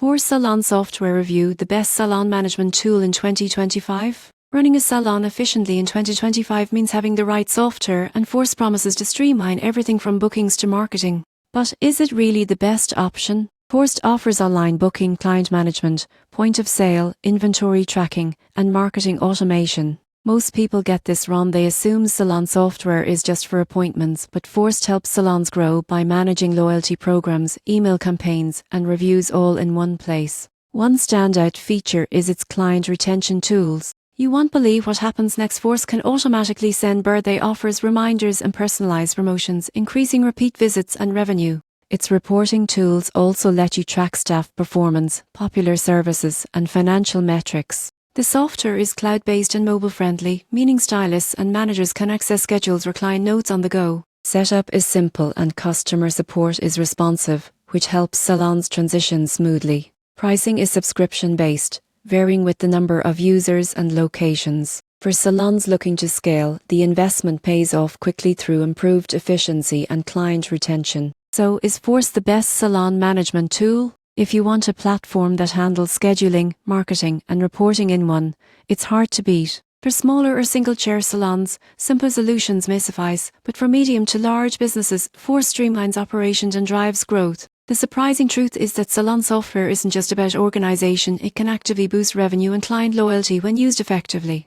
Force Salon Software Review, the best salon management tool in 2025. Running a salon efficiently in 2025 means having the right software, and Force promises to streamline everything from bookings to marketing. But is it really the best option? Force offers online booking, client management, point of sale, inventory tracking, and marketing automation. Most people get this wrong. They assume salon software is just for appointments, but Force helps salons grow by managing loyalty programs, email campaigns, and reviews all in one place. One standout feature is its client retention tools. You won't believe what happens next. Force can automatically send birthday offers, reminders, and personalized promotions, increasing repeat visits and revenue. Its reporting tools also let you track staff performance, popular services, and financial metrics. The software is cloud-based and mobile-friendly, meaning stylists and managers can access schedules, recline notes on the go. Setup is simple and customer support is responsive, which helps salons transition smoothly. Pricing is subscription-based, varying with the number of users and locations. For salons looking to scale, the investment pays off quickly through improved efficiency and client retention. So, is Force the best salon management tool? If you want a platform that handles scheduling, marketing, and reporting in one, it's hard to beat. For smaller or single-chair salons, simple solutions may suffice, but for medium to large businesses, Force streamlines operations and drives growth. The surprising truth is that salon software isn't just about organization, it can actively boost revenue and client loyalty when used effectively.